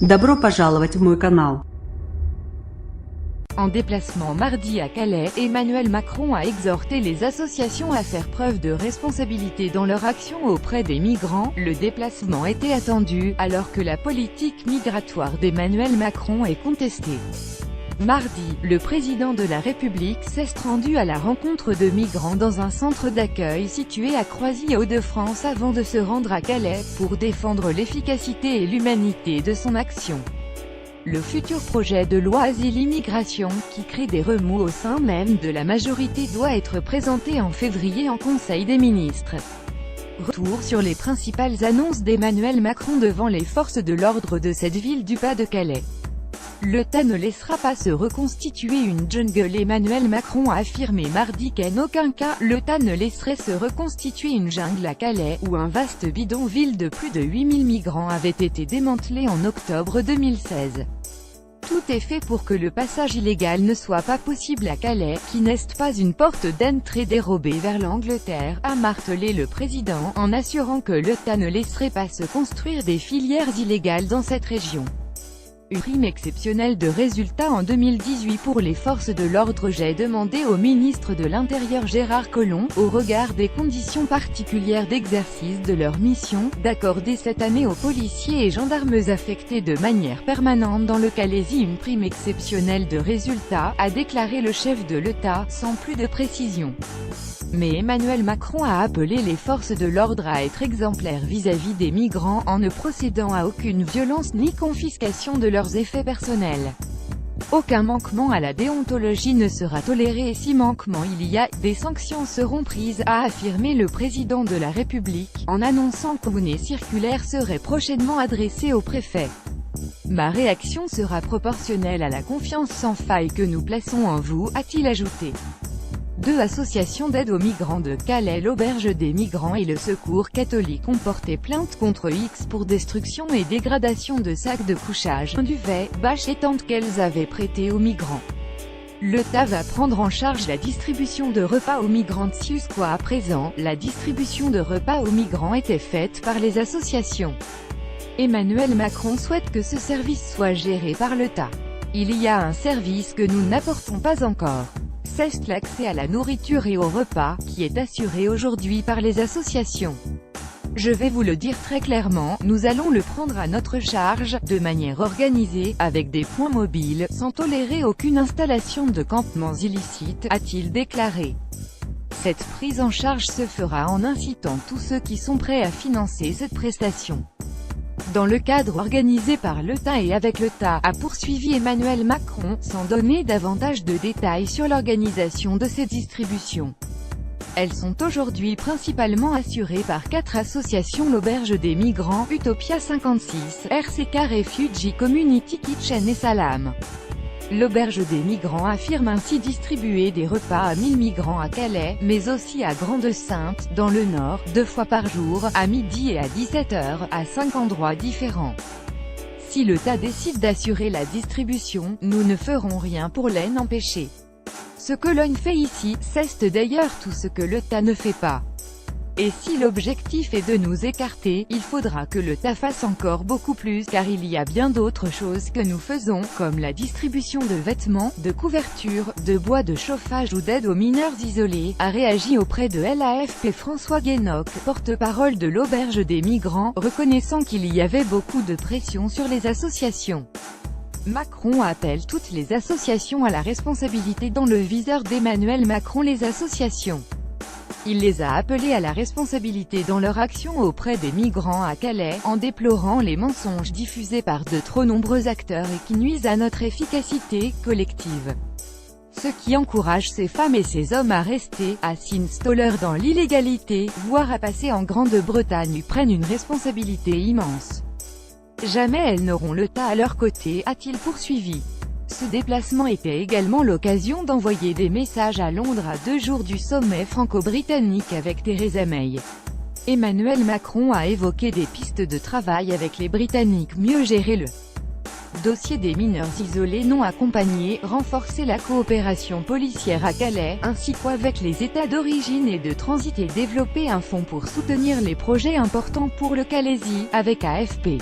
Добро пожаловать в мой канал. En déplacement mardi à Calais, Emmanuel Macron a exhorté les associations à faire preuve de responsabilité dans leur action auprès des migrants. Le déplacement était attendu, alors que la politique migratoire d'Emmanuel Macron est contestée. Mardi, le président de la République s'est rendu à la rencontre de migrants dans un centre d'accueil situé à Croisy-Hauts-de-France avant de se rendre à Calais, pour défendre l'efficacité et l'humanité de son action. Le futur projet de loi Asile-Immigration, qui crée des remous au sein même de la majorité, doit être présenté en février en Conseil des ministres. Retour sur les principales annonces d'Emmanuel Macron devant les forces de l'ordre de cette ville du Pas-de-Calais. L'État ne laissera pas se reconstituer une jungle. Emmanuel Macron a affirmé mardi qu'en aucun cas, l'État ne laisserait se reconstituer une jungle à Calais, où un vaste bidonville de plus de 8000 migrants avait été démantelé en octobre 2016. Tout est fait pour que le passage illégal ne soit pas possible à Calais, qui n'est pas une porte d'entrée dérobée vers l'Angleterre, a martelé le président, en assurant que l'État ne laisserait pas se construire des filières illégales dans cette région. Une prime exceptionnelle de résultats en 2018 pour les forces de l'ordre. J'ai demandé au ministre de l'Intérieur Gérard Collomb, au regard des conditions particulières d'exercice de leur mission, d'accorder cette année aux policiers et gendarmes affectés de manière permanente dans le Calaisis une prime exceptionnelle de résultats, a déclaré le chef de l'État, sans plus de précision. Mais Emmanuel Macron a appelé les forces de l'ordre à être exemplaires vis-à-vis des migrants, en ne procédant à aucune violence ni confiscation de leurs effets personnels. Aucun manquement à la déontologie ne sera toléré et si manquement il y a, des sanctions seront prises, a affirmé le président de la République, en annonçant qu'une circulaire serait prochainement adressée au préfet. Ma réaction sera proportionnelle à la confiance sans faille que nous plaçons en vous, a-t-il ajouté. Deux associations d'aide aux migrants de Calais, l'Auberge des migrants et le Secours catholique, ont porté plainte contre X pour destruction et dégradation de sacs de couchage, duvets, bâches et tentes qu'elles avaient prêtés aux migrants. L'État va prendre en charge la distribution de repas aux migrants. Jusqu'à à présent, la distribution de repas aux migrants était faite par les associations. Emmanuel Macron souhaite que ce service soit géré par l'État. Il y a un service que nous n'apportons pas encore. C'est l'accès à la nourriture et au repas, qui est assuré aujourd'hui par les associations. Je vais vous le dire très clairement, nous allons le prendre à notre charge, de manière organisée, avec des points mobiles, sans tolérer aucune installation de campements illicites, a-t-il déclaré. Cette prise en charge se fera en incitant tous ceux qui sont prêts à financer cette prestation. Dans le cadre organisé par l'État et avec l'État, a poursuivi Emmanuel Macron, sans donner davantage de détails sur l'organisation de ces distributions. Elles sont aujourd'hui principalement assurées par 4 associations: l'Auberge des migrants, Utopia 56, RCK Refugee Community Kitchen et Salam. L'Auberge des migrants affirme ainsi distribuer des repas à 1000 migrants à Calais, mais aussi à Grande-Synthe, dans le Nord, 2 fois par jour, à midi et à 17h, à 5 endroits différents. Si l'État décide d'assurer la distribution, nous ne ferons rien pour l'en empêcher. Ce que l'on fait ici, c'est d'ailleurs tout ce que l'État ne fait pas. Et si l'objectif est de nous écarter, il faudra que l'État fasse encore beaucoup plus, car il y a bien d'autres choses que nous faisons, comme la distribution de vêtements, de couvertures, de bois de chauffage ou d'aide aux mineurs isolés, a réagi auprès de l'AFP François Guénoc, porte-parole de l'Auberge des migrants, reconnaissant qu'il y avait beaucoup de pression sur les associations. Macron appelle toutes les associations à la responsabilité. Dans le viseur d'Emmanuel Macron, les associations. Il les a appelés à la responsabilité dans leur action auprès des migrants à Calais, en déplorant les mensonges diffusés par de trop nombreux acteurs et qui nuisent à notre efficacité collective. Ce qui encourage ces femmes et ces hommes à rester, à s'installer dans l'illégalité, voire à passer en Grande-Bretagne, prennent une responsabilité immense. Jamais elles n'auront l'État à leur côté, a-t-il poursuivi. Ce déplacement était également l'occasion d'envoyer des messages à Londres à 2 jours du sommet franco-britannique avec Theresa May. Emmanuel Macron a évoqué des pistes de travail avec les Britanniques: mieux gérer le dossier des mineurs isolés non accompagnés, renforcer la coopération policière à Calais, ainsi qu'avec les États d'origine et de transit, et développer un fonds pour soutenir les projets importants pour le Calaisis, avec AFP.